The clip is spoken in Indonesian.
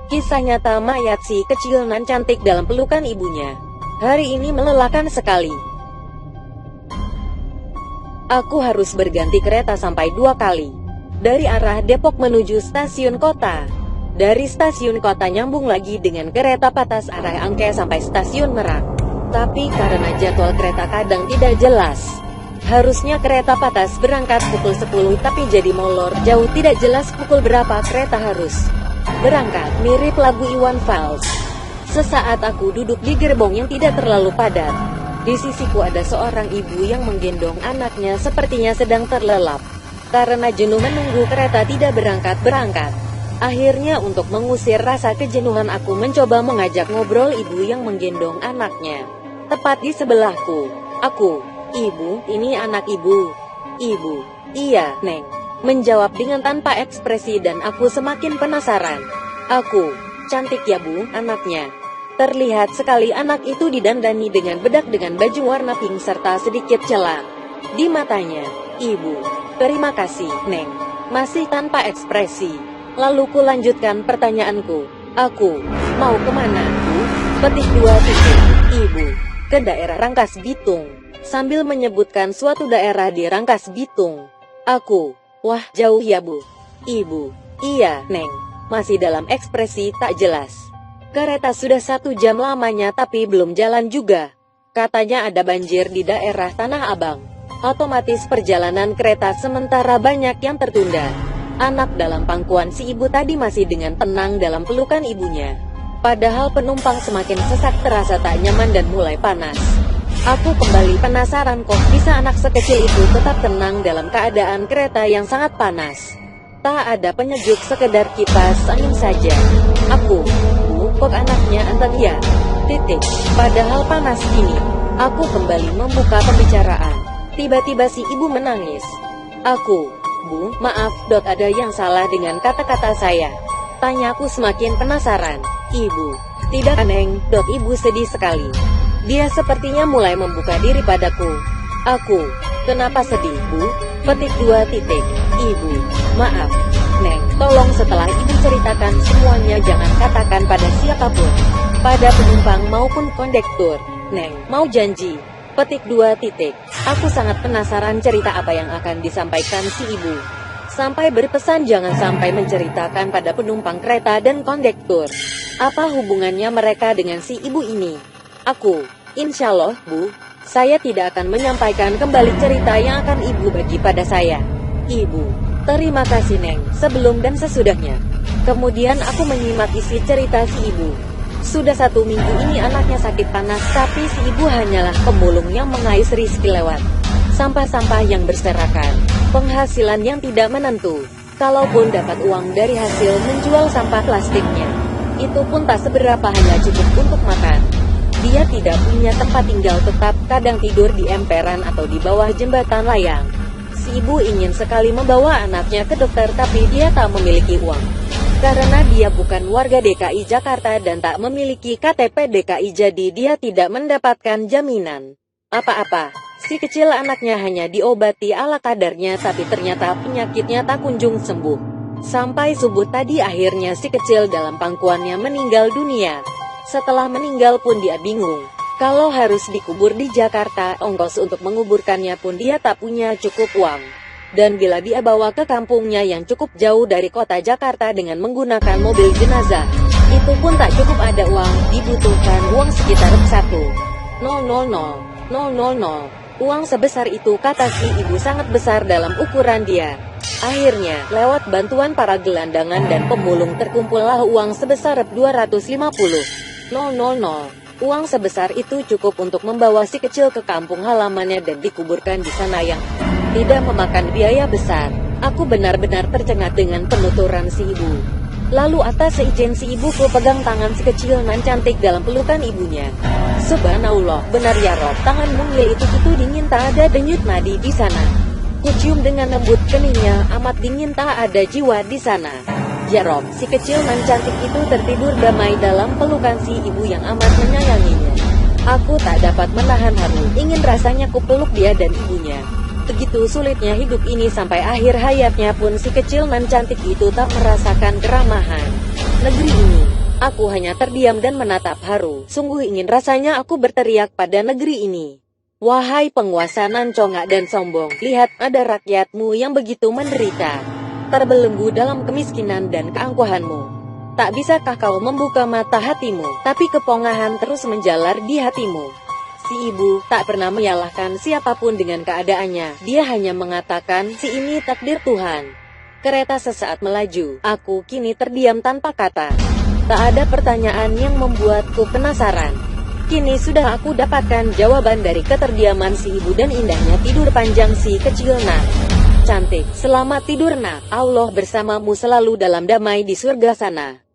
Kisah nyata mayat si kecil nan cantik dalam pelukan ibunya. Hari ini melelahkan sekali. Aku harus berganti kereta sampai 2 kali. Dari arah Depok menuju stasiun kota. Dari stasiun kota nyambung lagi dengan kereta patas arah Angke sampai stasiun Merak. Tapi karena jadwal kereta kadang tidak jelas, harusnya kereta patas berangkat pukul 10 tapi jadi molor jauh, tidak jelas pukul berapa kereta harus berangkat. Mirip lagu Iwan Fals. Sesaat aku duduk di gerbong yang tidak terlalu padat. Di sisiku ada seorang ibu yang menggendong anaknya, sepertinya sedang terlelap karena jenuh menunggu kereta tidak berangkat. Akhirnya untuk mengusir rasa kejenuhan aku mencoba mengajak ngobrol ibu yang menggendong anaknya. Tepat di sebelahku. Aku, "Ibu, ini anak ibu." "Ibu." "Iya, Neng," menjawab dengan tanpa ekspresi dan aku semakin penasaran. "Aku, cantik ya Bu, anaknya." Terlihat sekali anak itu didandani dengan bedak dengan baju warna pink serta sedikit celah di matanya. "Ibu." "Terima kasih, Neng." Masih tanpa ekspresi. Lalu ku lanjutkan pertanyaanku. "Aku, mau kemana, Bu?" Petik 2 titik. "Ibu, ke daerah Rangkas Bitung." Sambil menyebutkan suatu daerah di Rangkas Bitung. Aku, "Wah, jauh ya Bu." "Ibu." "Iya, Neng." Masih dalam ekspresi tak jelas. "Kereta sudah 1 jam lamanya tapi belum jalan juga. Katanya ada banjir di daerah Tanah Abang. Otomatis perjalanan kereta sementara banyak yang tertunda." Anak dalam pangkuan si ibu tadi masih dengan tenang dalam pelukan ibunya. Padahal penumpang semakin sesak, terasa tak nyaman dan mulai panas. Aku kembali penasaran, kok bisa anak sekecil itu tetap tenang dalam keadaan kereta yang sangat panas. Tak ada penyejuk, sekedar kipas angin saja. Aku, "Bu, kok anaknya antar ya?" Titik. Padahal panas gini. Aku kembali membuka pembicaraan. Tiba-tiba si ibu menangis. Aku, "Bu, maaf, ada yang salah dengan kata-kata saya?" Tanyaku semakin penasaran. "Ibu, tidak Neng." Ibu sedih sekali. Dia sepertinya mulai membuka diri padaku. Aku, "Kenapa sedih, Bu?" Petik 2 titik. "Ibu, maaf, Neng, tolong setelah ibu ceritakan semuanya jangan katakan pada siapapun, pada penumpang maupun kondektur. Neng, mau janji?" Petik 2 titik. Aku sangat penasaran cerita apa yang akan disampaikan si ibu. Sampai berpesan jangan sampai menceritakan pada penumpang kereta dan kondektur. Apa hubungannya mereka dengan si ibu ini? Aku, "Insya Allah, Bu, saya tidak akan menyampaikan kembali cerita yang akan ibu bagi pada saya." "Ibu, terima kasih Neng, sebelum dan sesudahnya." Kemudian aku menyimak isi cerita si ibu. Sudah 1 minggu ini anaknya sakit panas, tapi si ibu hanyalah pemulung yang mengais rezeki lewat sampah-sampah yang berserakan, penghasilan yang tidak menentu. Kalaupun dapat uang dari hasil menjual sampah plastiknya, itu pun tak seberapa, hanya cukup untuk makan. Dia tidak punya tempat tinggal tetap, kadang tidur di emperan atau di bawah jembatan layang. Si ibu ingin sekali membawa anaknya ke dokter, tapi dia tak memiliki uang. Karena dia bukan warga DKI Jakarta dan tak memiliki KTP DKI, jadi dia tidak mendapatkan jaminan apa-apa. Si kecil anaknya hanya diobati ala kadarnya, tapi ternyata penyakitnya tak kunjung sembuh. Sampai subuh tadi akhirnya si kecil dalam pangkuannya meninggal dunia. Setelah meninggal pun dia bingung. Kalau harus dikubur di Jakarta, ongkos untuk menguburkannya pun dia tak punya cukup uang. Dan bila dia bawa ke kampungnya yang cukup jauh dari kota Jakarta dengan menggunakan mobil jenazah, itu pun tak cukup, ada uang, dibutuhkan uang sekitar 1,000,000. Uang sebesar itu, kata si ibu, sangat besar dalam ukuran dia. Akhirnya, lewat bantuan para gelandangan dan pemulung terkumpullah uang sebesar 250,000. Uang sebesar itu cukup untuk membawa si kecil ke kampung halamannya dan dikuburkan di sana yang tidak memakan biaya besar. Aku benar-benar tercengang dengan penuturan si ibu. Lalu atas seizin si ibu, ku pegang tangan si kecil nan cantik dalam pelukan ibunya. Subhanallah, benar ya Rob, tangan mungil itu dingin, tak ada denyut nadi di sana. Kucium dengan lembut keningnya, amat dingin, tak ada jiwa di sana. Ya Rob, si kecil nan cantik itu tertidur damai dalam pelukan si ibu yang amat menyayanginya. Aku tak dapat menahan haru, ingin rasanya kupeluk dia dan ibunya. Begitu sulitnya hidup ini, sampai akhir hayatnya pun si kecil nan cantik itu tak merasakan keramahan negeri ini. Aku hanya terdiam dan menatap Haru. Sungguh ingin rasanya aku berteriak pada negeri ini. Wahai penguasa nan congak dan sombong, lihat ada rakyatmu yang begitu menderita, terbelenggu dalam kemiskinan dan keangkuhanmu. Tak bisakah kau membuka mata hatimu? Tapi kepongahan terus menjalar di hatimu. Si ibu tak pernah menyalahkan siapapun dengan keadaannya. Dia hanya mengatakan, si ini takdir Tuhan. Kereta sesaat melaju. Aku kini terdiam tanpa kata. Tak ada pertanyaan yang membuatku penasaran. Kini sudah aku dapatkan jawaban dari keterdiaman si ibu dan indahnya tidur panjang si kecil nak. Cantik, selamat tidur nak. Allah bersamamu selalu dalam damai di surga sana.